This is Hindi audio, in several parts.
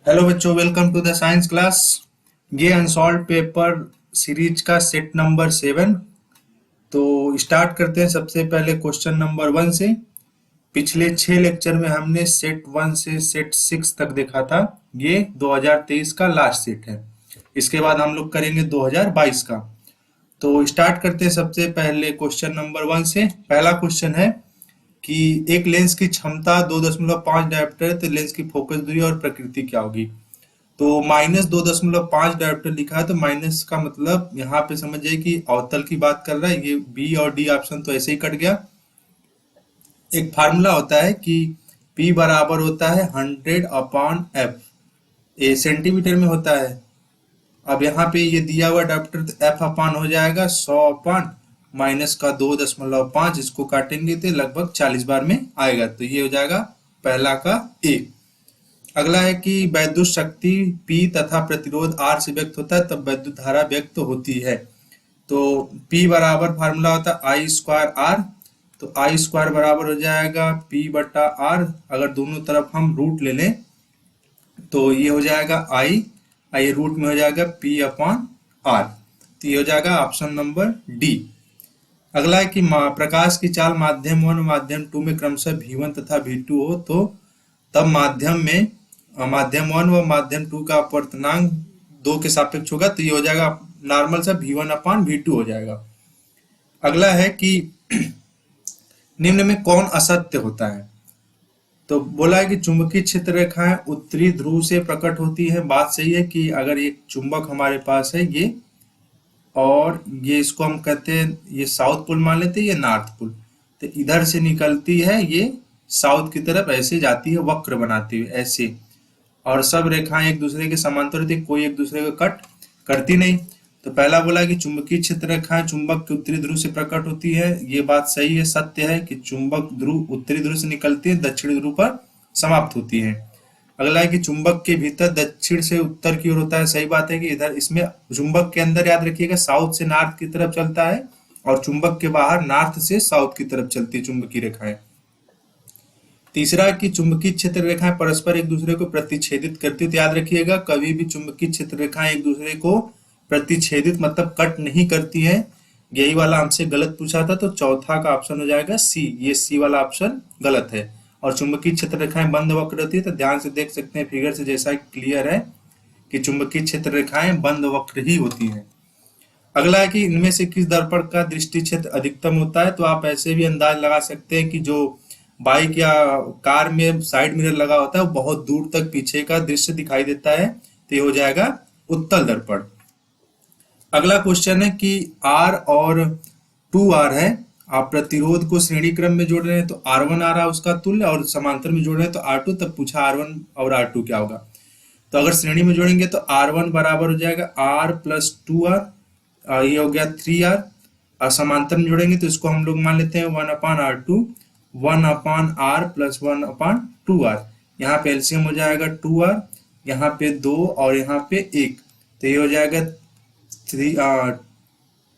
हेलो बच्चों, welcome to the science class. ये अनसॉल्व पेपर सीरीज का सेट नंबर 7। तो स्टार्ट करते हैं सबसे पहले क्वेश्चन नंबर 1 से। पिछले 6 लेक्चर में हमने सेट 1 से सेट 6 तक देखा था। ये 2023 का लास्ट सेट है। इसके बाद हम लोग करेंगे 2022 का। तो स्टार्ट करते हैं सबसे पहले क्वेश्चन नंबर 1 से। पहला क्वेश्चन है कि एक लेंस की क्षमता 2.5 डायोप्टर है, तो लेंस की फोकस दूरी और प्रकृति क्या होगी। तो -2.5 डायोप्टर लिखा है, तो माइनस का मतलब यहाँ पे समझिए कि अवतल की बात कर रहा है। ये बी और डी ऑप्शन तो ऐसे ही कट गया। एक फार्मूला होता है कि P बराबर होता है 100/F। ये सेंटीमीटर में होता है। अब यहाँ पे ये दिया हुआ डायोप्टर, तो F अपान हो जाएगा 100/ माइनस का 2.5। इसको काटेंगे तो लगभग 40 बार में आएगा। तो ये हो जाएगा पहला का ए। अगला है कि वैद्युत शक्ति P तथा प्रतिरोध R से व्यक्त होता है, तब वैद्युत धारा व्यक्त होती है। तो P बराबर फार्मूला होता है I²R। तो I² बराबर हो जाएगा P/R। अगर दोनों तरफ हम रूट ले लें तो ये हो जाएगा I रूट में हो जाएगा P/R। तो ये हो जाएगा ऑप्शन नंबर डी। अगला है कि प्रकाश की चाल माध्यम 1 और माध्यम 2 में क्रमशः V1 तथा V2 हो, तो तब माध्यम 1 व माध्यम 2 का अपवर्तनांक 2 के सापेक्ष होगा। तो ये हो जाएगा नॉर्मल सा V1/V2 हो जाएगा। अगला है कि निम्न में कौन असत्य होता है। तो बोला है कि चुंबकीय क्षेत्र रेखाएं उत्तरी ध्रुव से प्रकट होती है। बात सही है कि अगर एक चुंबक हमारे पास है ये, और ये इसको हम कहते हैं, ये साउथ पोल मान लेते हैं, ये नॉर्थ पोल। तो इधर से निकलती है, ये साउथ की तरफ ऐसे जाती है वक्र बनाती हुई ऐसे, और सब रेखाएं एक दूसरे के समांतर होती है, कोई एक दूसरे को कट करती नहीं। तो पहला बोला कि चुंबकीय क्षेत्र रेखाएं चुंबक के उत्तरी ध्रुव से प्रकट होती है। ये बात सही है, सत्य है कि चुंबक ध्रुव उत्तरी ध्रुव से निकलती है, दक्षिणी ध्रुव पर समाप्त होती है। अगला है कि चुंबक के भीतर दक्षिण से उत्तर की ओर होता है। सही बात है कि इधर इसमें चुंबक के अंदर याद रखिएगा साउथ से नॉर्थ की तरफ चलता है, और चुंबक के बाहर नॉर्थ से साउथ की तरफ चलती है चुंबकीय रेखाएं। तीसरा कि चुंबकीय क्षेत्र रेखाएं परस्पर एक दूसरे को प्रतिच्छेदित करती है। तो याद रखिएगा कभी भी चुंबकीय क्षेत्र रेखाएं एक दूसरे को प्रतिच्छेदित मतलब कट नहीं करती है। यही वाला हमसे गलत पूछा था, तो चौथा का ऑप्शन हो जाएगा सी। ये सी वाला ऑप्शन गलत है। और चुंबकीय क्षेत्र रेखाएं बंद वक्र होती है। तो ध्यान से देख सकते हैं फिगर से, जैसा क्लियर है कि चुंबकीय क्षेत्र रेखाएं बंद वक्र ही होती हैं। अगला है कि इनमें से किस दर्पण का दृष्टि क्षेत्र अधिकतम होता है। तो आप ऐसे भी अंदाज लगा सकते हैं कि जो बाइक या कार में साइड मिरर लगा होता है वो बहुत दूर तक पीछे का दृश्य दिखाई देता है। तो ये हो जाएगा उत्तल दर्पण। अगला क्वेश्चन है कि R और 2R है, आप प्रतिरोध को श्रेणी क्रम में जोड़ रहे हैं, तो R1 आ रहा है उसका तुल्य, और समांतर में जोड़ रहे हैं तो R2। तब पूछा R1 और R2 क्या होगा। तो अगर श्रेणी में जोड़ेंगे तो R1 बराबर हो जाएगा R + 2R, ये हो गया 3R। और समांतर में जोड़ेंगे तो इसको हम लोग मान लेते हैं 1/R2, 1/R + 1/2R। यहाँ पे एलसीएम हो जाएगा 2R, यहाँ पे 2 और यहाँ पे 1। तो ये हो जाएगा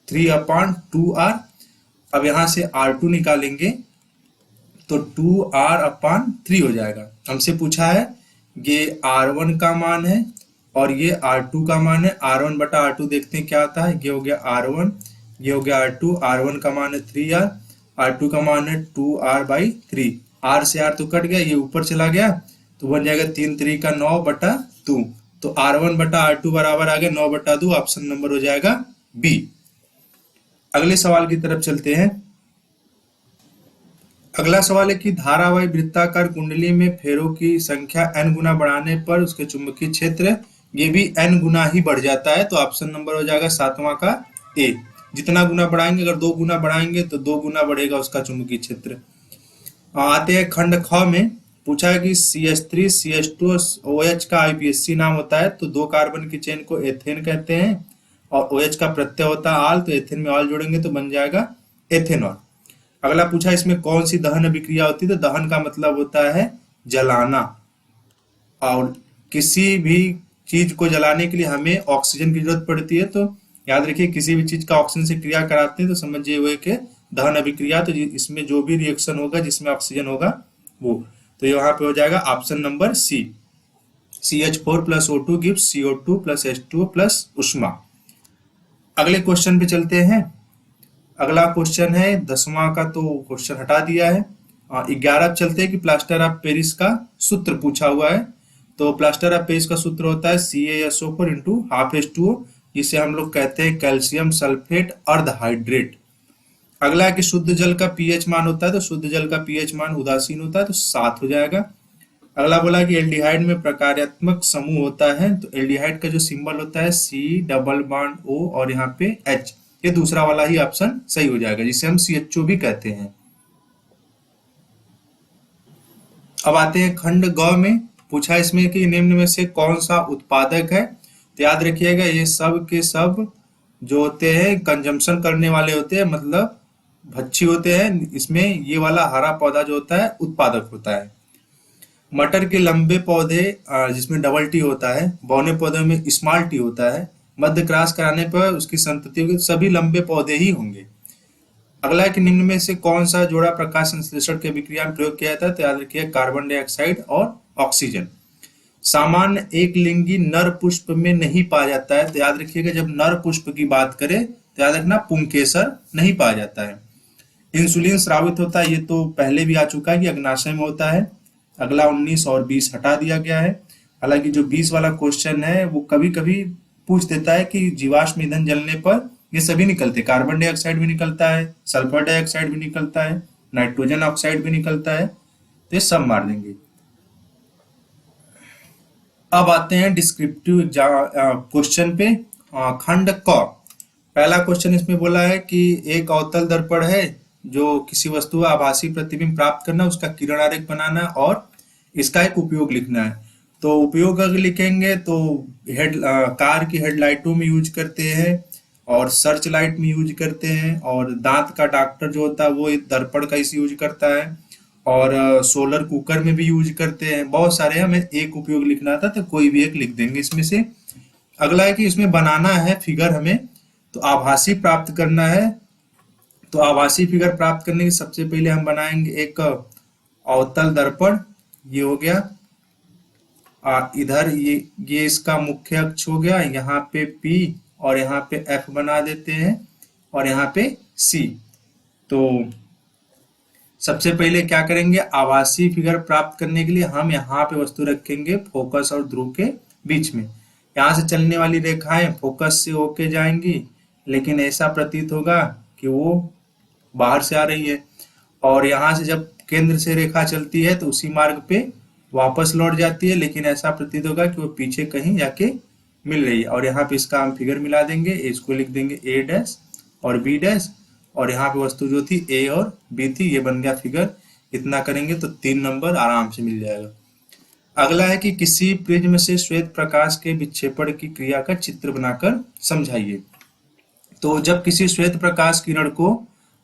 3/2R। अब यहाँ से R2 निकालेंगे तो 2R/3 हो जाएगा। हमसे पूछा है ये R1 का मान है और ये R2 का मान है। R1/R2 देखते हैं क्या आता है। ये हो गया R1, ये हो गया R2। R1 का मान है 3R, R2 का मान है 2R/3। R से R तो कट गया, ये ऊपर चला गया, तो बन जाएगा 3 3 का 9/2। तो R1/R2 बराबर आ गया 9/2। ऑप्शन नंबर हो जाएगा बी। अगले सवाल की तरफ चलते हैं। अगला सवाल है कि धारावाही वृत्ताकार कुंडली में फेरों की संख्या n गुना बढ़ाने पर उसके चुंबकीय क्षेत्र ये भी n गुना ही बढ़ जाता है। तो ऑप्शन नंबर हो जाएगा 7वां का ए। जितना गुना बढ़ाएंगे, अगर 2 गुना बढ़ाएंगे तो 2 गुना बढ़ेगा उसका चुंबकीय क्षेत्र। आते हैं खंड ख में। पूछा है कि CH3 CH2 OH का IPSC नाम होता है। तो 2 कार्बन की चेन को एथेन कहते हैं, और OH का प्रत्यय होता है आल, तो एथेन में आल जोड़ेंगे तो बन जाएगा एथेनॉल। अगला पूछा इसमें कौन सी दहन अभिक्रिया होती है। तो दहन का मतलब होता है जलाना, और किसी भी चीज को जलाने के लिए हमें ऑक्सीजन की जरूरत पड़ती है। तो याद रखिए किसी भी चीज का ऑक्सीजन से क्रिया कराते हैं तो समझिए हुए कि दहन अभिक्रिया। तो इसमें जो भी रिएक्शन होगा जिसमें ऑक्सीजन होगा वो, तो यहाँ पे हो जाएगा option number C. CH4 plus O2 gives CO2 plus H2O plus उष्मा। अगले क्वेश्चन पे चलते हैं। अगला क्वेश्चन है 10वां का, तो क्वेश्चन हटा दिया है। 11 चलते हैं कि प्लास्टर ऑफ पेरिस का सूत्र पूछा हुआ है। तो प्लास्टर ऑफ पेरिस का सूत्र होता है CaSO4 इंटू हाफ H2O, जिसे हम लोग कहते हैं कैल्शियम सल्फेट अर्ध हाइड्रेट। अगला है कि शुद्ध जल का पीएच मान होता है, तो शुद्ध जल का पीएच मान उदासीन होता है, तो 7 हो जाएगा। अगला बोला कि एल्डिहाइड में प्रकार्यात्मक समूह होता है, तो एल्डिहाइड का जो सिंबल होता है C डबल बॉन्ड O और यहाँ पे H, ये दूसरा वाला ही ऑप्शन सही हो जाएगा, जिसे हम CHO भी कहते हैं। अब आते हैं खंड ग में। पूछा इसमें कि निम्न में से कौन सा उत्पादक है। तो याद रखिएगा ये सब के सब जो होते हैं कंजम्पशन करने वाले होते हैं, मतलब भक्षी होते हैं। इसमें ये वाला हरा पौधा जो होता है उत्पादक होता है। मटर के लंबे पौधे जिसमें डबल टी होता है, बौने पौधे में स्मॉल टी होता है, मध्य क्रॉस कराने पर उसकी संततियों के सभी लंबे पौधे ही होंगे। अगला है कि निम्न में से कौन सा जोड़ा प्रकाश संश्लेषण के विक्रिया में प्रयोग किया जाता है। तो याद रखिए कार्बन डाइऑक्साइड और ऑक्सीजन। सामान्य एक लिंगी नर पुष्प में नहीं पाया जाता है। तो याद रखिएगा जब नर पुष्प की बात करें तो याद रखना पुंकेसर नहीं पाया जाता है। इंसुलिन स्रावित होता है, ये तो पहले भी आ चुका है कि अग्नाशय में होता है। अगला 19 और 20 हटा दिया गया है। हालांकि जो 20 वाला क्वेश्चन है वो कभी कभी पूछ देता है कि जीवाश्म ईंधन जलने पर ये सभी निकलते, कार्बन डाइऑक्साइड भी निकलता है, सल्फर डाइऑक्साइड भी निकलता है, नाइट्रोजन ऑक्साइड भी निकलता है, तो ये सब मार देंगे। अब आते हैं डिस्क्रिप्टिव क्वेश्चन पे। खंड क, पहला क्वेश्चन इसमें बोला है कि एक अवतल दर्पण है जो किसी वस्तु का आभासी प्रतिबिंब प्राप्त करना, उसका किरण आरेख बनाना और इसका एक उपयोग लिखना है। तो उपयोग अगर लिखेंगे तो कार की हेडलाइटों में यूज करते हैं और सर्च लाइट में यूज करते हैं, और दांत का डॉक्टर जो होता है वो दर्पण का इस यूज करता है, और सोलर कुकर में भी यूज करते हैं। बहुत सारे, हमें एक उपयोग लिखना था तो कोई भी एक लिख देंगे इसमें से। अगला है कि इसमें बनाना है फिगर हमें, तो आभासी प्राप्त करना है। तो आभासी फिगर प्राप्त करने के सबसे पहले हम बनाएंगे एक अवतल दर्पण, ये हो गया। इधर ये इसका मुख्य अक्ष हो गया, यहाँ पे P और यहाँ पे F बना देते हैं और यहाँ पे C। तो सबसे पहले क्या करेंगे, आभासी फिगर प्राप्त करने के लिए हम यहाँ पे वस्तु रखेंगे फोकस और ध्रुव के बीच में। यहाँ से चलने वाली रेखाएं फोकस से होके जाएंगी, लेकिन ऐसा प्रतीत होगा कि वो बाहर से आ रही है, और यहाँ से जब केंद्र से रेखा चलती है तो उसी मार्ग पे वापस लौट जाती है, लेकिन ऐसा प्रतीत होगा कि वो पीछे कहीं जाके मिल रही है। और यहाँ पे इसका हम फिगर मिला देंगे, इसको लिख देंगे A डैश और B डैश, और यहाँ पे वस्तु जो थी A और B थी, ये बन गया फिगर। इतना करेंगे तो 3 नंबर आराम से मिल जाएगा। अगला है कि किसी प्रिज्म से श्वेत प्रकाश के विक्षेपण की क्रिया का चित्र बनाकर समझाइए। तो जब किसी श्वेत प्रकाश किरण को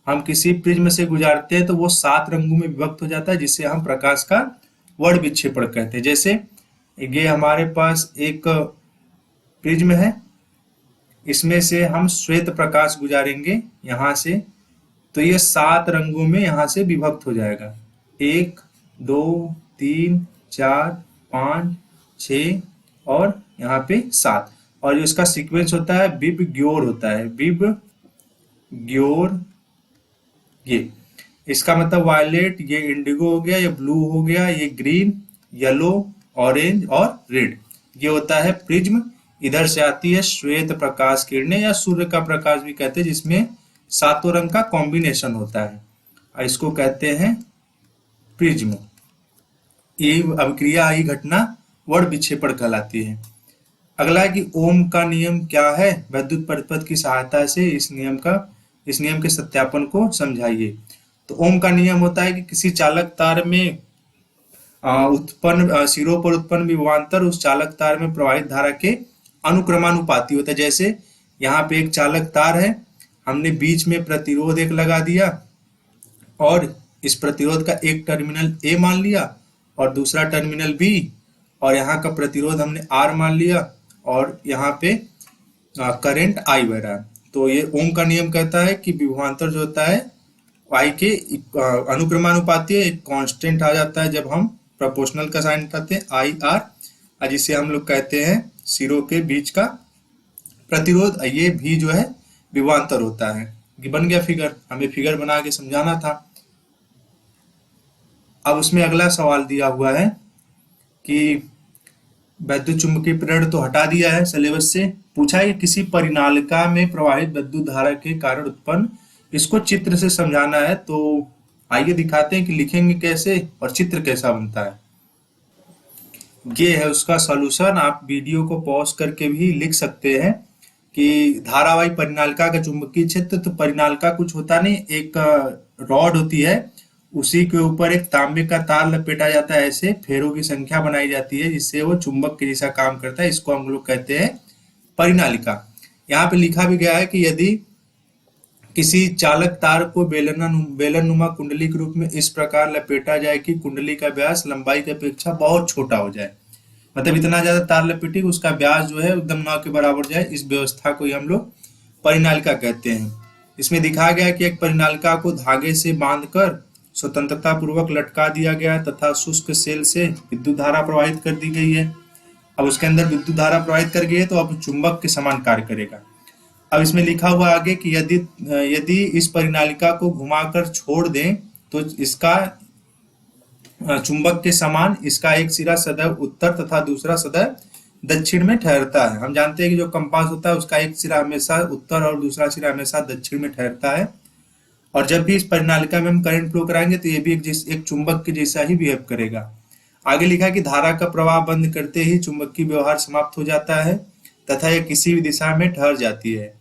हम किसी प्रिज्म से गुजारते हैं तो वो 7 रंगों में विभक्त हो जाता है, जिसे हम प्रकाश का वर्ण विक्षेपण कहते हैं। जैसे ये हमारे पास एक प्रिज्म है, इसमें से हम श्वेत प्रकाश गुजारेंगे यहाँ से, तो ये 7 रंगों में यहाँ से विभक्त हो जाएगा। 1 2 3 4 5 6 और यहाँ पे 7। और जो इसका सीक्वेंस होता है बिब ग्योर होता है, बिब ग्योर। ये इसका मतलब वायलेट, ये इंडिगो हो गया, ये ब्लू हो गया, ये ग्रीन, येलो, ऑरेंज और रेड, ये होता है प्रिज्म। इधर से आती है श्वेत प्रकाश किरणें, या सूर्य का प्रकाश भी कहते हैं, जिसमें 7 रंग का कॉम्बिनेशन होता है, और इसको कहते हैं प्रिज्म। ये अभिक्रिया, ये घटना वर्ण विक्षेपण कहलाती है। अगला है कि ओम का नियम क्या है, वैद्युत परिपथ की सहायता से इस नियम के सत्यापन को समझाइए। तो ओम का नियम होता है कि किसी चालक तार में उत्पन्न सिरों पर उत्पन्न विभवांतर उस चालक तार में प्रवाहित धारा के अनुक्रमानुपाती होता है। जैसे यहाँ पे एक चालक तार है, हमने बीच में प्रतिरोध एक लगा दिया, और इस प्रतिरोध का एक टर्मिनल A मान लिया और दूसरा टर्मिनल B, और यहाँ का प्रतिरोध हमने R मान लिया, और यहाँ पे करंट I बह रहा है। तो ये ओम का नियम कहता है कि विभवांतर जो होता है I के अनुक्रमानुपाती, एक कांस्टेंट आ जाता है जब हम प्रोपोर्शनल का साइन करते हैं IR, और जिसे हम लोग कहते हैं सिरों के बीच का प्रतिरोध। ये भी जो है विभवांतर होता है। कि बन गया फिगर, हमें फिगर बना के समझाना था। अब उसमें अगला सवाल दिया हुआ है कि वैद्युत चुंबकीय प्रेरण तो हटा दिया है सिलेबस से। पूछा है कि किसी परिनालिका में प्रवाहित विद्युत धारा के कारण उत्पन्न, इसको चित्र से समझाना है। तो आइए दिखाते हैं कि लिखेंगे कैसे और चित्र कैसा बनता है। ये है उसका सॉल्यूशन। आप वीडियो को पॉज करके भी लिख सकते हैं कि धारावाही परिनालिका का चुंबकीय क्षेत्र। तो परिनालिका कुछ होता नहीं, एक रॉड होती है, उसी के ऊपर एक तांबे का तार लपेटा जाता है, ऐसे फेरों की संख्या बनाई जाती है जिससे वो चुंबक के जैसा काम करता है। इसको हम लोग कहते हैं परिनालिका। यहाँ पे लिखा भी गया है कि यदि किसी चालक तार को बेलननुमा कुंडली के रूप में इस प्रकार लपेटा जाए कि कुंडली का व्यास लंबाई की अपेक्षा बहुत छोटा हो जाए, मतलब इतना ज्यादा तार लपेटी उसका व्यास जो है एकदम न के बराबर जाए, इस व्यवस्था को ही हम लोग परिनालिका कहते हैं। इसमें दिखाया गया कि एक परिनालिका को धागे से बांधकर स्वतंत्रता पूर्वक लटका दिया गया तथा शुष्क सेल से विद्युत धारा प्रवाहित कर दी गई है। अब उसके अंदर विद्युत धारा प्रवाहित कर गई है तो अब चुंबक के समान कार्य करेगा। अब इसमें लिखा हुआ आगे कि यदि यदि इस परिनालिका को घुमाकर छोड़ दें तो इसका चुंबक के समान इसका एक सिरा सदैव उत्तर तथा दूसरा सदैव दक्षिण में ठहरता है। हम जानते हैं कि जो कंपास होता है उसका एक सिरा हमेशा उत्तर और दूसरा सिरा हमेशा दक्षिण में ठहरता है। और जब भी इस परिनालिका में हम करंट फ्लो कराएंगे तो ये भी एक चुंबक के जैसा ही बिहेव करेगा। आगे लिखा कि धारा का प्रवाह बंद करते ही चुंबकीय व्यवहार समाप्त हो जाता है तथा यह किसी भी दिशा में ठहर जाती है।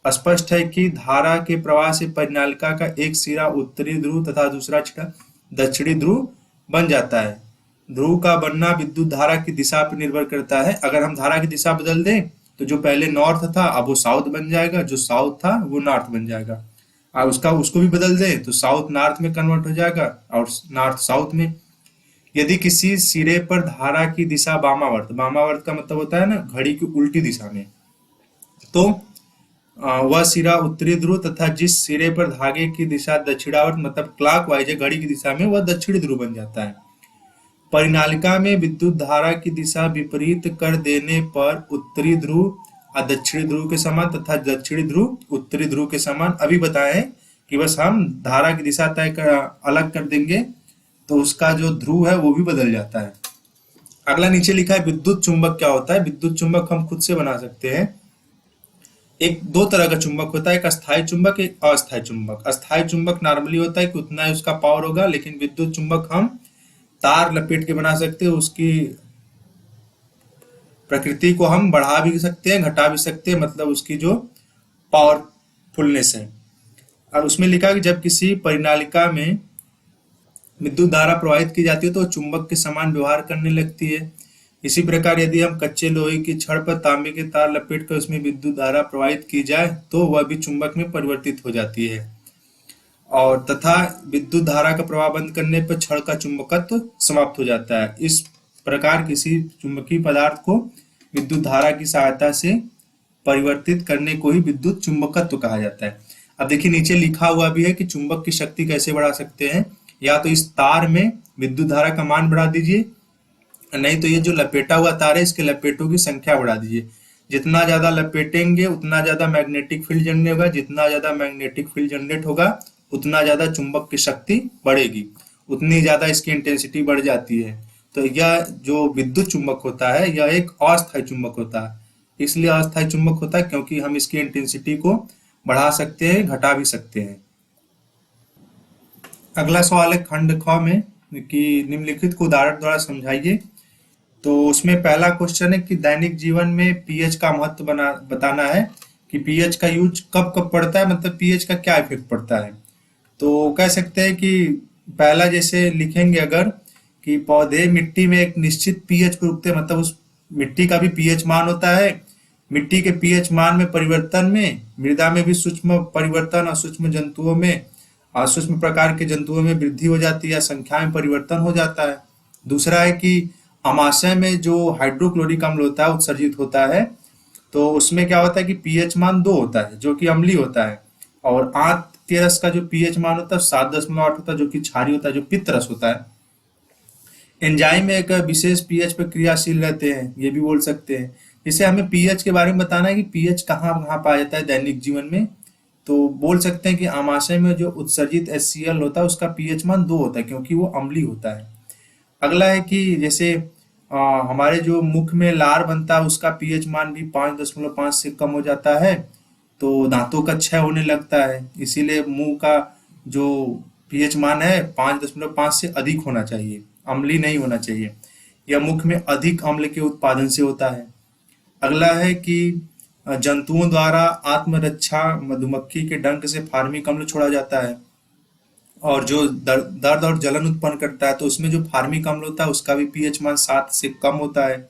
स्पष्ट है कि धारा के प्रवाह से परिनालिका का एक सिरा उत्तरी ध्रुव तथा दूसरा सिरा दक्षिणी ध्रुव बन जाता है। ध्रुव का बनना विद्युत धारा की दिशा पर निर्भर करता है। अगर हम धारा की दिशा बदल दें तो जो पहले नॉर्थ था अब वो साउथ बन जाएगा, जो साउथ था वो नॉर्थ बन जाएगा। और उसको भी बदल दें तो साउथ नॉर्थ में कन्वर्ट हो जाएगा और नॉर्थ साउथ में। यदि किसी सिरे पर धारा की दिशा वामावर्त का मतलब होता है ना घड़ी की उल्टी दिशा में, तो वह सिरा उत्तरी ध्रुव तथा जिस सिरे पर धागे की दिशा दक्षिणावर्त मतलब क्लॉकवाइज है घड़ी की दिशा में, वह दक्षिणी ध्रुव बन जाता है। परिनालिका में विद्युत धारा की दिशा विपरीत कर देने पर उत्तरी ध्रुव दक्षिणी ध्रुव के समान तथा दक्षिणी ध्रुव उत्तरी ध्रुव के समान। अभी बताएं कि बस हम धारा की दिशा अलग कर देंगे तो उसका जो ध्रुव है वो भी बदल जाता है। अगला नीचे लिखा है विद्युत चुंबक क्या होता है। विद्युत चुंबक हम खुद से बना सकते हैं। एक दो तरह का चुंबक होता है, एक अस्थायी चुंबक एक अस्थायी चुंबक। अस्थायी चुंबक नॉर्मली होता है कि उतना ही उसका पावर होगा, लेकिन विद्युत चुंबक हम तार लपेट के बना सकते हैं। उसकी प्रकृति को हम बढ़ा भी सकते हैं घटा भी सकते हैं, मतलब उसकी जो पावरफुलनेस है। और उसमें लिखा कि जब किसी परिनालिका में विद्युत धारा प्रवाहित की जाती है तो चुंबक के समान व्यवहार करने लगती है। इसी प्रकार यदि हम कच्चे लोहे की छड़ पर तांबे के तार लपेट कर उसमें विद्युत धारा प्रवाहित की जाए तो वह भी चुंबक में परिवर्तित हो जाती है। और तथा विद्युत धारा का प्रवाह बंद करने पर छड़ का चुंबकत्व समाप्त हो जाता है। इस प्रकार किसी चुंबकीय पदार्थ को विद्युत धारा की सहायता से परिवर्तित करने को ही विद्युत चुंबकत्व कहा जाता है। अब देखिए नीचे लिखा हुआ भी है कि चुंबक की शक्ति कैसे बढ़ा सकते हैं। या तो इस तार में विद्युत धारा का मान बढ़ा दीजिए, नहीं तो ये जो लपेटा हुआ तार है इसके लपेटों की संख्या बढ़ा दीजिए। जितना ज्यादा लपेटेंगे उतना ज्यादा मैग्नेटिक फील्ड जनरेट होगा, जितना ज्यादा मैग्नेटिक फील्ड जनरेट होगा उतना ज्यादा चुंबक की शक्ति बढ़ेगी, उतनी ज्यादा इसकी इंटेंसिटी बढ़ जाती है। तो यह जो विद्युत चुंबक होता है यह एक अस्थायी चुंबक होता है। इसलिए अस्थायी चुंबक होता है क्योंकि हम इसकी इंटेंसिटी को बढ़ा सकते हैं घटा भी सकते हैं। अगला सवाल है खंड ख में कि निम्नलिखित को उदाहरण द्वारा समझाइए। तो उसमें पहला क्वेश्चन है कि दैनिक जीवन में पीएच का महत्व बताना है कि पीएच का यूज कब कब पड़ता है, मतलब पीएच का क्या इफेक्ट पड़ता है। तो कह सकते हैं कि पहला जैसे लिखेंगे अगर कि पौधे मिट्टी में एक निश्चित पीएच पर उगते हैं, मतलब उस मिट्टी का भी पीएच मान होता है। मिट्टी के पीएच मान में परिवर्तन में मृदा में भी सूक्ष्म परिवर्तन और सूक्ष्म जंतुओं में सूक्ष्म प्रकार के जंतुओं में वृद्धि हो जाती है या संख्या में परिवर्तन हो जाता है। दूसरा है कि अमाशय में जो हाइड्रोक्लोरिक अम्ल होता है उत्सर्जित होता है, तो उसमें क्या होता है कि पीएच मान 2 होता है जो कि अम्लीय होता है, और आंत के रस का जो पीएच मान होता है 7.8 होता है जो कि क्षारीय होता है, जो पित्त रस होता है। एंजाइम एक विशेष पीएच पर क्रियाशील रहते हैं, ये भी बोल सकते हैं। जैसे हमें पीएच के बारे में बताना है कि पीएच कहाँ कहाँ पाया जाता है दैनिक जीवन में, तो बोल सकते हैं कि आमाशय में जो उत्सर्जित HCl होता है उसका पीएच मान 2 होता है, क्योंकि वो अम्लीय होता है। अगला है कि जैसे हमारे जो मुख में लार बनता है उसका पीएच मान भी 5.5 से कम हो जाता है, तो दांतों का क्षय होने लगता है। इसीलिए मुंह का जो पीएच मान है 5.5 से अधिक होना चाहिए, अम्लीय नहीं होना चाहिए। यह मुख में अधिक अम्ल के उत्पादन से होता है। अगला है कि जंतुओं द्वारा आत्मरक्षा मधुमक्खी के डंक से फार्मिक अम्ल छोड़ा जाता है, और जो दर्द और जलन उत्पन्न करता है तो उसमें जो फार्मिक अम्ल होता है उसका भी पीएच मान 7 से कम होता है।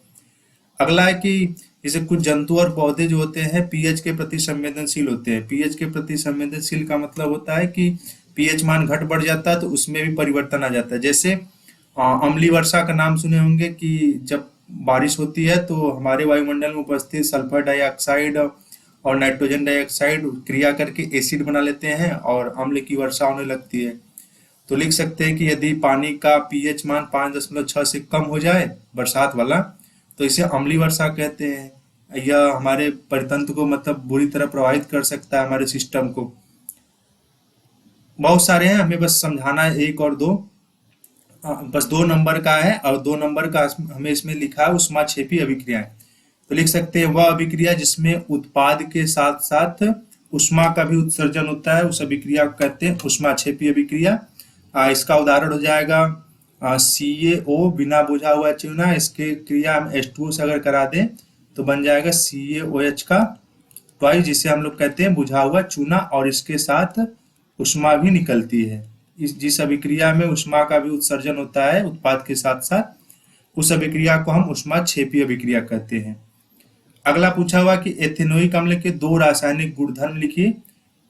अगला है कि जैसे कुछ जंतु और पौधे जो होते हैं पीएच के प्रति संवेदनशील होते हैं। पीएच के प्रति संवेदनशील का मतलब होता है कि पीएच मान घट बढ़ जाता है तो उसमें भी परिवर्तन आ जाता है। जैसे अम्लीय वर्षा का नाम सुने होंगे कि जब बारिश होती है तो हमारे वायुमंडल में उपस्थित सल्फर डाइऑक्साइड और नाइट्रोजन डाइऑक्साइड क्रिया करके एसिड बना लेते हैं और अम्ल की वर्षा होने लगती है। तो लिख सकते हैं कि यदि पानी का पीएच मान 5.6 से कम हो जाए बरसात वाला, तो इसे अम्लीय वर्षा कहते हैं। यह हमारे परितंत्र को मतलब बुरी तरह प्रभावित कर सकता है, हमारे सिस्टम को। बहुत सारे हैं, हमें बस समझाना है एक और दो। बस 2 नंबर का है, और 2 नंबर का हमें इसमें लिखा है ऊष्माक्षेपी अभिक्रियाएं। तो लिख सकते हैं वह अभिक्रिया जिसमें उत्पाद के साथ साथ ऊष्मा का भी उत्सर्जन होता है, उस अभिक्रिया को कहते हैं ऊष्माक्षेपी अभिक्रिया। इसका उदाहरण हो जाएगा CaO बिना बुझा हुआ चूना, इसके क्रिया हम H2O से अगर करा दें तो बन जाएगा CaOH का ट्वाइस, जिसे हम लोग कहते हैं बुझा हुआ चूना, और इसके साथ ऊष्मा भी निकलती है। जिस अभिक्रिया में ऊष्मा का भी उत्सर्जन होता है उत्पाद के साथ साथ, उस अभिक्रिया को हम ऊष्माक्षेपी अभिक्रिया कहते हैं। अगला पूछा हुआ कि एथेनोइक अम्ल के 2 रासायनिक गुणधर्म लिखिए।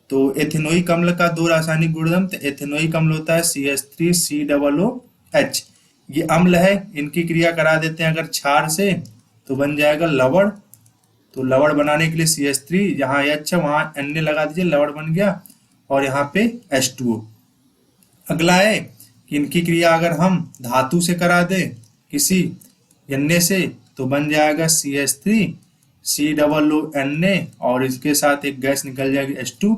तो एथेनोइक अम्ल का 2 रासायनिक गुणधर्म, तो एथेनोइक अम्ल होता है CH3COOH। ये अम्ल है, इनकी क्रिया करा देते हैं अगर क्षार से तो बन जाएगा लवण। तो लवण बनाने के लिए CH3, जहाँ H है वहाँ Na लगा दीजिए, लवण बन गया, और यहाँ पे H2O। अगला है कि इनकी क्रिया अगर हम धातु से करा दें किसी Na से तो बन जाएगा CH3COONA, और इसके साथ एक गैस निकल जाएगी H2।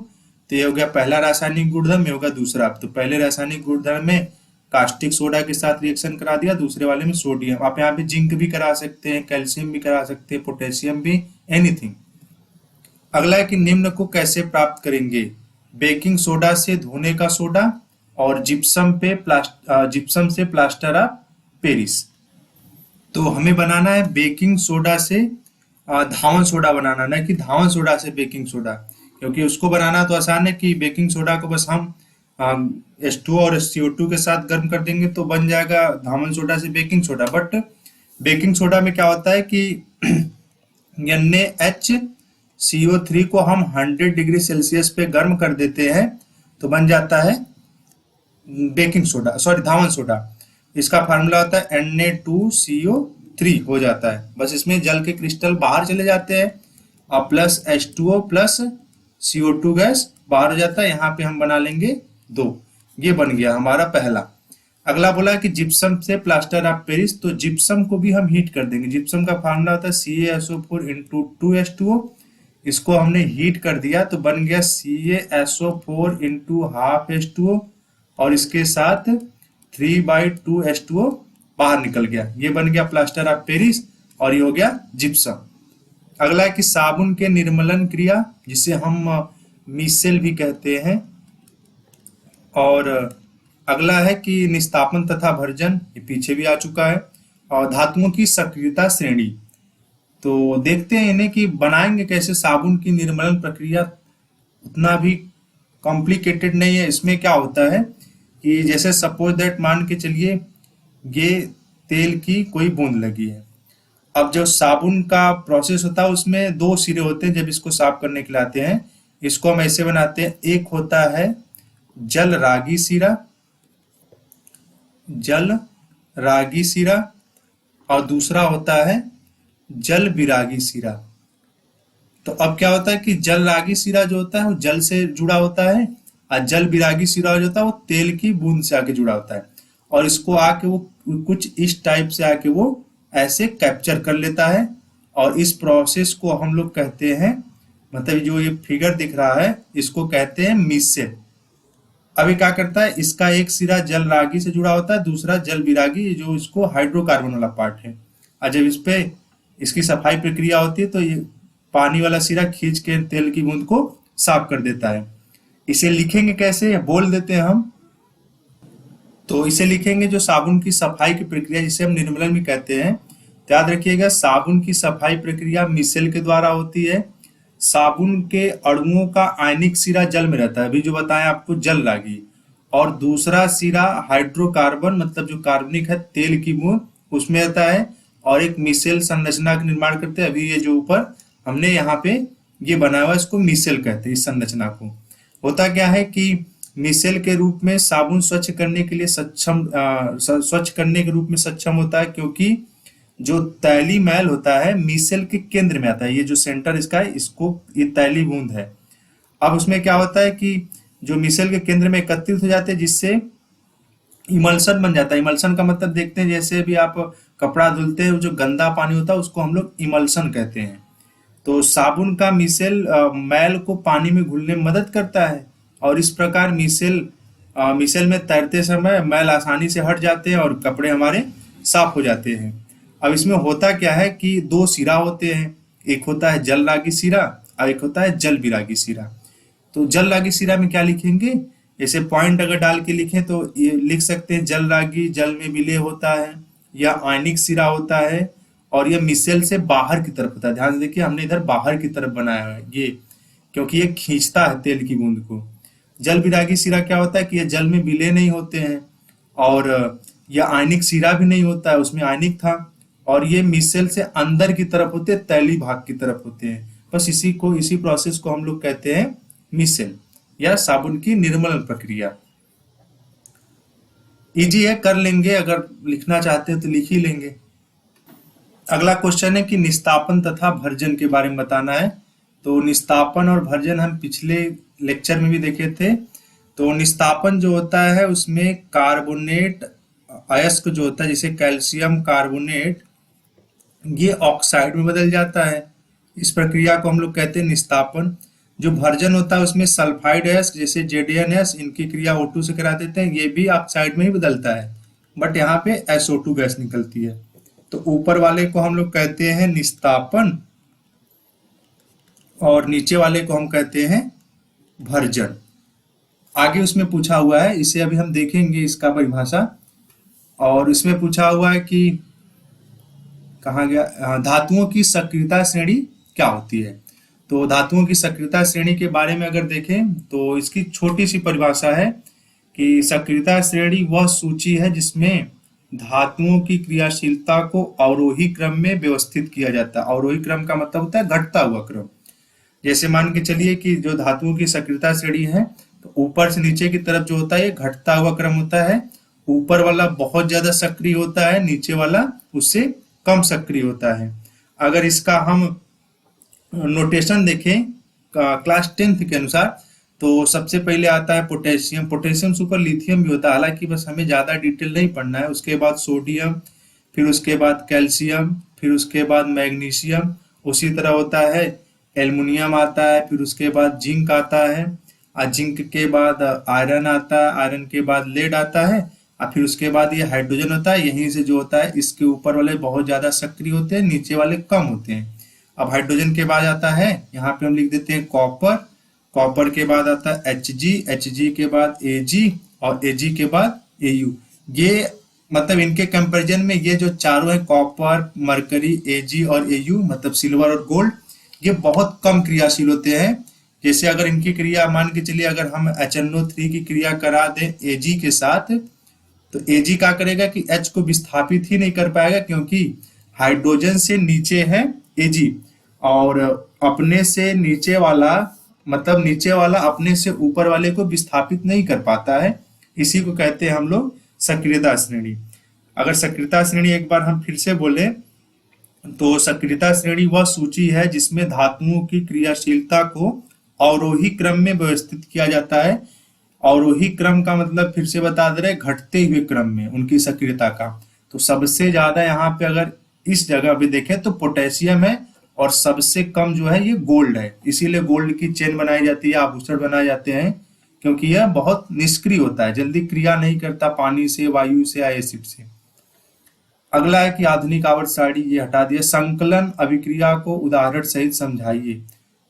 तो ये हो गया पहला रासायनिक गुणधर्म, ये होगा दूसरा। तो पहले रासायनिक गुणधर्म में कास्टिक सोडा के साथ रिएक्शन करा दिया, दूसरे वाले में सोडियम। आप यहाँ पे जिंक भी करा सकते हैं, कैल्शियम भी करा सकते हैं, पोटेशियम भी, एनीथिंग। अगला है कि निम्न को कैसे प्राप्त करेंगे। बेकिंग सोडा से धोने का सोडा, और जिप्सम से प्लास्टर ऑफ पेरिस। तो हमें बनाना है बेकिंग सोडा से धावन सोडा बनाना, ना कि धावन सोडा से बेकिंग सोडा, क्योंकि उसको बनाना तो आसान है कि बेकिंग सोडा को बस हम H2 और CO2 के साथ गर्म कर देंगे तो बन जाएगा धावन सोडा से baking soda. But baking soda में क्या होता है कि NaHCO3 को हम 100 डिग्री सेल्सियस पे गर्म कर देते हैं तो बन जाता है बेकिंग सोडा, सॉरी धावन सोडा। इसका फार्मूला होता है Na2CO3 हो जाता है। बस इसमें जल के क्रिस्टल बाहर चले जाते हैं और plus H2O plus CO2 gas बाहर हो जाता है। यहाँ पे हम बना लेंगे 2। ये बन गया हमारा पहला। अगला बोला कि जिप्सम से प्लास्टर ऑफ पेरिस, तो जिप्सम को भी हम हीट कर देंगे। जिप्सम का फार्मूला होता है CaSO4 × 2H2O। इसको हमने हीट कर दिया तो बन गया CaSO4 × ½ H2O, और इसके साथ 3/2 H2O बाहर निकल गया। ये बन गया प्लास्टर ऑफ पेरिस, और ये हो गया जिप्सम। अगला है कि साबुन के निर्मलन क्रिया, जिसे हम मिसेल भी कहते हैं। और अगला है कि निस्तापन तथा भर्जन, ये पीछे भी आ चुका है। और धातुओं की सक्रियता श्रेणी, तो देखते हैं इन्हें कि बनाएंगे कैसे। साबुन की निर्मलन प्रक्रिया उतना भी कॉम्प्लिकेटेड नहीं है। इसमें क्या होता है कि जैसे सपोज दैट मान के चलिए ये तेल की कोई बूंद लगी है। अब जो साबुन का प्रोसेस होता है उसमें 2 सिरे होते हैं जब इसको साफ करने के लिए आते हैं। इसको हम ऐसे बनाते हैं, एक होता है जल रागी सिरा, और दूसरा होता है जल विरागी सिरा। तो अब क्या होता है कि जल रागी सिरा जो होता है वो जल से जुड़ा होता है, और जल विरागी सिरा जो होता है वो तेल की बूंद से आके जुड़ा होता है। और इसको आके वो कुछ इस टाइप से आके वो ऐसे कैप्चर कर लेता है, और इस प्रोसेस को हम लोग कहते हैं, मतलब जो ये फिगर दिख रहा है इसको कहते हैं मिसेल। अभी क्या करता है, इसका एक सिरा जल रागी से जुड़ा होता है, दूसरा जल विरागी, जो इसको हाइड्रोकार्बन वाला पार्ट है। और जब इस पे इसकी सफाई प्रक्रिया होती है तो ये पानी वाला सिरा खींच के तेल की बूंद को साफ कर देता है। इसे लिखेंगे कैसे, बोल देते हैं हम। तो इसे लिखेंगे जो साबुन की सफाई की प्रक्रिया, जिसे हम निर्मलन भी कहते हैं। तो याद रखिएगा, साबुन की सफाई प्रक्रिया मिसेल के द्वारा होती है। साबुन के अणुओं का आयनिक सिरा जल में रहता है, अभी जो बताया आपको जल रागी, और दूसरा सिरा हाइड्रोकार्बन मतलब जो कार्बनिक है तेल की बूंद उसमें रहता है, और एक मिसेल संरचना का निर्माण करते हैं। अभी ये जो ऊपर हमने यहाँ पे ये बनाया हुआ इसको मिसेल कहते हैं। इस संरचना को होता क्या है कि मिसेल के रूप में साबुन स्वच्छ करने के लिए स्वच्छ करने के रूप में सक्षम होता है, क्योंकि जो तैली मैल होता है मिसेल के केंद्र में आता है। ये जो सेंटर इसका है, इसको ये तैली बूंद है। अब उसमें क्या होता है कि जो मिसेल के केंद्र में एकत्रित हो जाते हैं, जिससे इमल्सन बन जाता है। इमल्सन का मतलब देखते हैं, जैसे भी आप कपड़ा धुलते हैं जो गंदा पानी होता है उसको हम लोग इमल्सन कहते हैं। तो साबुन का मिसेल मैल को पानी में घुलने में मदद करता है, और इस प्रकार मिसेल में तैरते समय मैल आसानी से हट जाते हैं और कपड़े हमारे साफ हो जाते हैं। अब इसमें होता क्या है कि दो सिरा होते हैं, एक होता है जल रागी सिरा और एक होता है जल विरागी सिरा। तो जल रागी सिरा में क्या लिखेंगे, ऐसे पॉइंट अगर डाल के लिखें तो ये लिख सकते हैं जल रागी जल में विलय होता है, या आयनिक सिरा होता है, और यह मिसेल से बाहर की तरफ होता है। ध्यान से देखिए, हमने इधर बाहर की तरफ बनाया है ये, क्योंकि ये खींचता है तेल की बूंद को। जल विरागी सिरा क्या होता है कि ये जल में विलय नहीं होते हैं, और यह आयनिक सिरा भी नहीं होता है, उसमें आयनिक था, और ये मिसेल से अंदर की तरफ होते हैं, तैली भाग की तरफ होते हैं। बस इसी प्रोसेस को हम लोग कहते हैं मिसेल या साबुन की निर्मलन प्रक्रिया। इजी है, कर लेंगे, अगर लिखना चाहते हैं तो लिख ही लेंगे। अगला क्वेश्चन है कि निस्तापन तथा भर्जन के बारे में बताना है। तो निस्तापन और भर्जन हम पिछले लेक्चर में भी देखे थे। तो निस्तापन जो होता है उसमें कार्बोनेट अयस्क जो होता है, जैसे कैल्शियम कार्बोनेट, ये ऑक्साइड में बदल जाता है। इस प्रक्रिया को हम लोग कहते हैं निस्तापन। जो भर्जन होता है उसमें सल्फाइड अयस्क जैसे JDNS, इनकी क्रिया O2 से करा देते हैं, ये भी ऑक्साइड में ही बदलता है, बट यहाँ पे SO2 गैस निकलती है। तो ऊपर वाले को हम लोग कहते हैं निस्तापन, और नीचे वाले को हम कहते हैं भर्जन। आगे उसमें पूछा हुआ है, इसे अभी हम देखेंगे इसका परिभाषा। और इसमें पूछा हुआ है कि कहाँ गया, धातुओं की सक्रियता श्रेणी क्या होती है। तो धातुओं की सक्रियता श्रेणी के बारे में अगर देखें तो इसकी छोटी सी परिभाषा है कि सक्रियता श्रेणी वह सूची है जिसमें धातुओं की क्रियाशीलता को अवरोही क्रम में व्यवस्थित किया जाता है। अवरोही क्रम का मतलब होता है घटता हुआ क्रम। जैसे मान के चलिए कि जो धातुओं की सक्रियता श्रेणी है, तो ऊपर से नीचे की तरफ जो होता है घटता हुआ क्रम होता है। ऊपर वाला बहुत ज्यादा सक्रिय होता है, नीचे वाला उससे कम सक्रिय होता है। अगर इसका हम नोटेशन देखें क्लास 10th के अनुसार, तो सबसे पहले आता है पोटेशियम। पोटेशियम से ऊपर लिथियम भी होता है, हालांकि बस हमें ज्यादा डिटेल नहीं पढ़ना है। उसके बाद सोडियम, फिर उसके बाद कैल्शियम, फिर उसके बाद मैग्नीशियम, उसी तरह होता है एल्युमिनियम आता है, फिर उसके बाद जिंक आता है, और जिंक के बाद आयरन आता है, आयरन के बाद लेड आता है, और फिर उसके बाद ये हाइड्रोजन होता है। यहीं से जो होता है इसके ऊपर वाले बहुत ज्यादा सक्रिय होते हैं, नीचे वाले कम होते हैं। अब हाइड्रोजन के बाद आता है, यहाँ पे हम लिख देते हैं कॉपर। कॉपर के बाद आता है Hg, Hg के बाद Ag, और Ag के बाद Au। ये मतलब इनके कंपैरिजन में ये जो चारों है कॉपर, मरकरी, Ag और Au, मतलब सिल्वर और गोल्ड, ये बहुत कम क्रियाशील होते हैं। जैसे अगर इनकी क्रिया मान के चलिए, अगर हम HNO3 की क्रिया करा दें Ag के साथ, तो Ag क्या करेगा कि H को विस्थापित ही नहीं कर पाएगा, क्योंकि हाइड्रोजन से नीचे है Ag, और अपने से नीचे वाला मतलब नीचे वाला अपने से ऊपर वाले को विस्थापित नहीं कर पाता है। इसी को कहते हैं हम लोग सक्रियता श्रेणी। अगर सक्रियता श्रेणी एक बार हम फिर से बोले, तो सक्रियता श्रेणी वह सूची है जिसमें धातुओं की क्रियाशीलता को अवरोही क्रम में व्यवस्थित किया जाता है। अवरोही क्रम का मतलब फिर से बता दे रहे, घटते हुए क्रम में उनकी सक्रियता का। तो सबसे ज्यादा यहाँ पे अगर इस जगह पे देखें तो पोटेशियम है, और सबसे कम जो है ये गोल्ड है। इसीलिए गोल्ड की चेन बनाई जाती है, आभूषण बनाए जाते हैं, क्योंकि यह बहुत निष्क्रिय होता है, जल्दी क्रिया नहीं करता पानी से, वायु से या एसिड से। अगला है कि आधुनिक आवर्त सारणी, ये हटा दिया। संकलन अभिक्रिया को उदाहरण सहित समझाइए।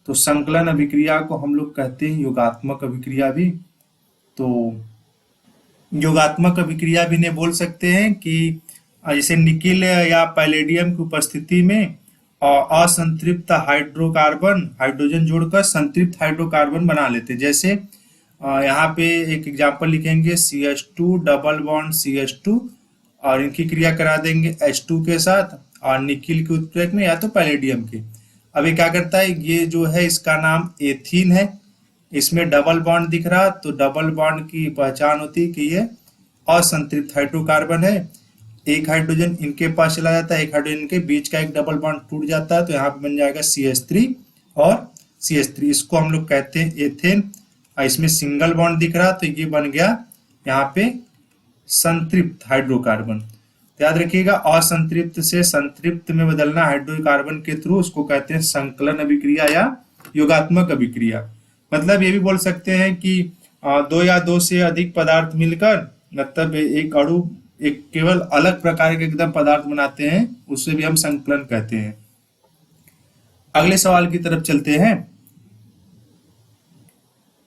तो संकलन अभिक्रिया को हम लोग कहते हैं योगात्मक अभिक्रिया भी। तो योगात्मक अभिक्रिया भी ने बोल सकते हैं कि जैसे निकिल या पैलेडियम की उपस्थिति में असंतृप्त हाइड्रोकार्बन हाइड्रोजन जोड़कर संतृप्त हाइड्रोकार्बन बना लेते हैं। जैसे यहाँ पे एक एग्जांपल लिखेंगे CH2 डबल बॉन्ड CH2, और इनकी क्रिया करा देंगे H2 के साथ, और निकिल के उत्प्रेरक में या तो पैलेडियम के। अब ये क्या करता है, ये जो है इसका नाम एथीन है, इसमें डबल बॉन्ड दिख रहा, तो डबल बॉन्ड की पहचान होती है कि ये असंतृप्त हाइड्रोकार्बन है। एक हाइड्रोजन इनके पास चला जाता है, एक हाइड्रोजन के बीच का एक डबल बॉन्ड टूट जाता है, तो यहाँ पे बन जाएगा CH3 और CH3। इसको हम लोग कहते हैं एथेन। और इसमें सिंगल बॉन्ड दिख रहा, तो ये बन गया यहाँ पे संतृप्त हाइड्रोकार्बन। तो याद रखिएगा, असंतृप्त से संतृप्त में बदलना हाइड्रोकार्बन के थ्रू, उसको कहते हैं संकलन अभिक्रिया या योगात्मक अभिक्रिया। मतलब ये भी बोल सकते हैं कि दो या दो से अधिक पदार्थ मिलकर, मतलब एक अणु एक केवल अलग प्रकार के एकदम पदार्थ बनाते हैं, उससे भी हम संकलन कहते हैं। अगले सवाल की तरफ चलते हैं।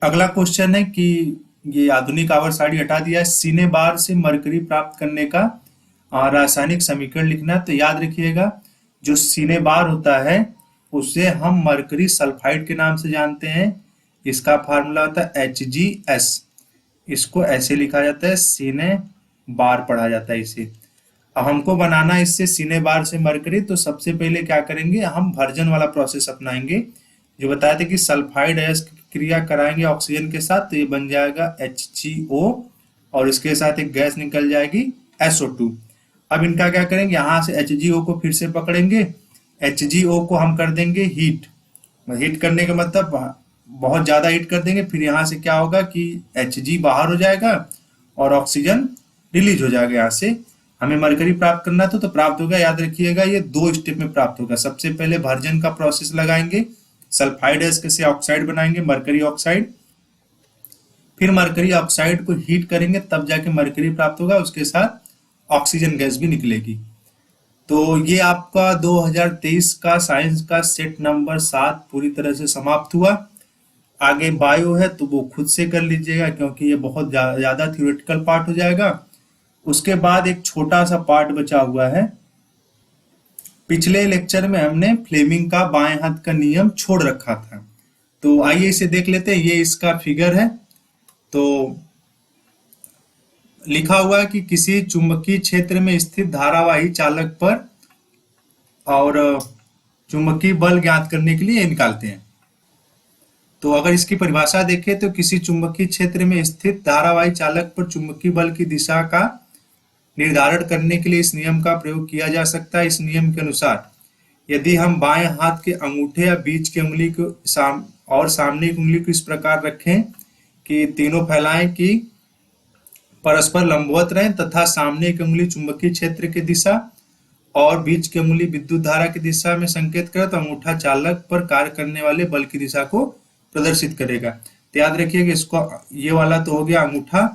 अगला क्वेश्चन है कि ये आधुनिक आवर्त सारणी हटा दिया है, सिनेबार से मरकरी प्राप्त करने का रासायनिक समीकरण लिखना। तो याद रखिएगा, जो सिनेबार होता है उसे हम मरकरी सल्फाइड के नाम से जानते हैं। इसका फार्मूला होता है HgS। इसको ऐसे लिखा जाता है, सीने बार पढ़ा जाता है इसे। अब हमको बनाना इससे सीने बार से मरकरी, तो सबसे पहले क्या करेंगे, हम भर्जन वाला प्रोसेस अपनाएंगे। जो बताए थे कि सल्फाइड अयस्क की क्रिया कराएंगे ऑक्सीजन के साथ, तो ये बन जाएगा HgO, और इसके साथ एक गैस निकल जाएगी SO2। अब इनका क्या करेंगे, यहाँ से HgO को फिर से पकड़ेंगे, HgO को हम कर देंगे हीट। हीट करने का मतलब बहुत ज्यादा हीट कर देंगे, फिर यहाँ से क्या होगा कि Hg बाहर हो जाएगा और ऑक्सीजन रिलीज हो जाएगा। यहाँ से हमें मरकरी प्राप्त करना था, तो प्राप्त होगा। याद रखिएगा, ये दो स्टेप में प्राप्त होगा। सबसे पहले भर्जन का प्रोसेस लगाएंगे, सल्फाइड अयस्क से ऑक्साइड बनाएंगे, मरकरी ऑक्साइड। फिर मरकरी ऑक्साइड को हीट करेंगे, तब जाके मरकरी प्राप्त होगा, उसके साथ ऑक्सीजन गैस भी निकलेगी। तो ये आपका 2023 का साइंस का सेट नंबर 7 पूरी तरह से समाप्त हुआ। आगे बायो है तो वो खुद से कर लीजिएगा, क्योंकि ये बहुत ज्यादा थ्योरेटिकल पार्ट हो जाएगा। उसके बाद एक छोटा सा पार्ट बचा हुआ है। पिछले लेक्चर में हमने फ्लेमिंग का बाएं हाथ का नियम छोड़ रखा था, तो आइए इसे देख लेते हैं। ये इसका फिगर है। तो लिखा हुआ है कि किसी चुंबकीय क्षेत्र में स्थित धारावाही चालक पर और चुंबकीय बल ज्ञात करने के लिए निकालते हैं। तो अगर इसकी परिभाषा देखें तो किसी चुंबकीय क्षेत्र में स्थित धारावाही चालक पर चुंबकीय बल की दिशा का निर्धारण करने के लिए इस नियम का प्रयोग किया जा सकता है। इस नियम के अनुसार यदि हम बाएं हाथ के अंगूठे या बीच की उंगली को सामने की उंगली को इस प्रकार रखें कि तीनों फैलाएं कि परस्पर लंबवत रहें, तथा सामने की उंगली चुंबकीय क्षेत्र की दिशा और बीच की उंगली विद्युत धारा की दिशा में संकेत करे, तो अंगूठा चालक पर कार्य करने वाले बल की दिशा को प्रदर्शित करेगा। तो याद रखिए कि इसको, ये वाला तो हो गया अंगूठा,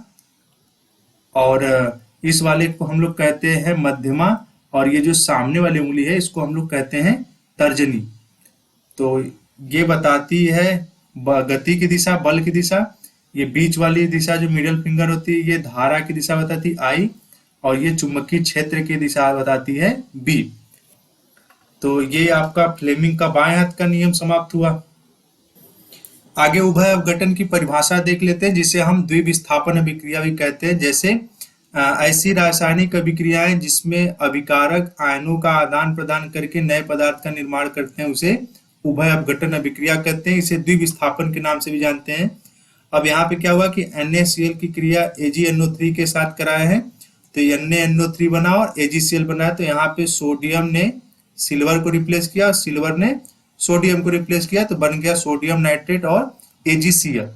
और इस वाले को हम लोग कहते हैं मध्यमा, और ये जो सामने वाली उंगली है इसको हम लोग कहते हैं तर्जनी। तो ये बताती है गति की दिशा, बल की दिशा। ये बीच वाली दिशा जो मिडिल फिंगर होती है ये धारा की दिशा बताती है I, और ये चुंबकीय क्षेत्र की दिशा बताती है B। तो ये आपका फ्लेमिंग का बाएं हाथ का नियम समाप्त हुआ। आगे उभय अपघटन की परिभाषा देख लेते हैं, जिसे हम द्विविस्थापन अभिक्रिया भी कहते हैं। जैसे ऐसी रासायनिक अभिक्रियाएं जिसमें अभिकारक आयनों का आदान प्रदान करके नए पदार्थ का निर्माण करते हैं, उसे उभय अपघटन अभिक्रिया कहते हैं। इसे द्विविस्थापन के नाम से भी जानते हैं। अब यहाँ पे क्या हुआ कि NaCl की क्रिया AgNO3 के साथ कराए हैं, तो NaNO3 बना और AgCl बनाया। तो यहाँ पे सोडियम ने सिल्वर को रिप्लेस किया और सिल्वर ने सोडियम को रिप्लेस किया, तो बन गया सोडियम नाइट्रेट और AgCl।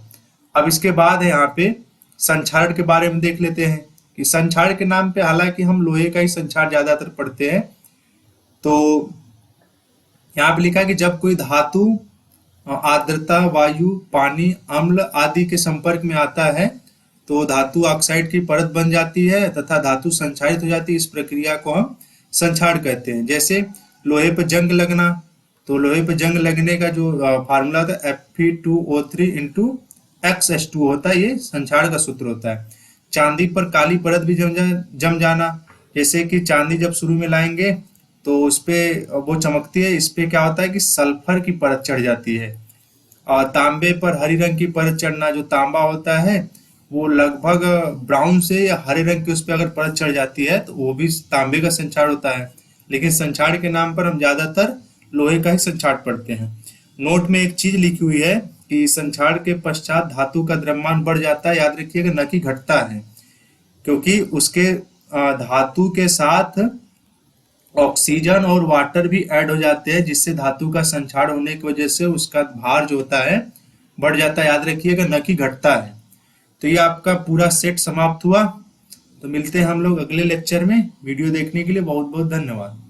अब इसके बाद है यहाँ पे संक्षारण के बारे में देख लेते हैं। कि संक्षार के नाम पे, हालांकि हम लोहे का ही संक्षार ज्यादातर पढ़ते हैं। तो यहाँ पे लिखा है कि जब कोई धातु आर्द्रता, वायु, पानी, अम्ल आदि के संपर्क में आता है तो धातु ऑक्साइड की परत बन जाती है तथा धातु संक्षारित हो जाती है। इस प्रक्रिया को हम संक्षार कहते हैं। जैसे लोहे पर जंग लगना, तो लोहे पर जंग लगने का जो फार्मूला होता है Fe2O3 इंटू XH2 होता है, ये संक्षार का सूत्र होता है। चांदी पर काली परत भी जम जाना, जैसे कि चांदी जब शुरू में लाएंगे तो उस पे वो चमकती है, इस पे क्या होता है कि सल्फर की परत चढ़ जाती है। और तांबे पर हरी रंग की परत चढ़ना, जो तांबा होता है वो लगभग ब्राउन से या हरे रंग की उस पर अगर परत चढ़ जाती है तो वो भी तांबे का संक्षार होता है। लेकिन संक्षार के नाम पर हम ज्यादातर लोहे का ही संक्षार पढ़ते हैं। नोट में एक चीज लिखी हुई है कि संक्षार के पश्चात धातु का द्रव्यमान बढ़ जाता है, याद रखिएगा, न कि घटता है, क्योंकि उसके धातु के साथ ऑक्सीजन और वाटर भी ऐड हो जाते हैं, जिससे धातु का संक्षार होने की वजह से उसका भार जो होता है बढ़ जाता है, याद रखिएगा, न कि घटता है। तो ये आपका पूरा सेट समाप्त हुआ। तो मिलते हैं हम लोग अगले लेक्चर में। वीडियो देखने के लिए बहुत बहुत धन्यवाद।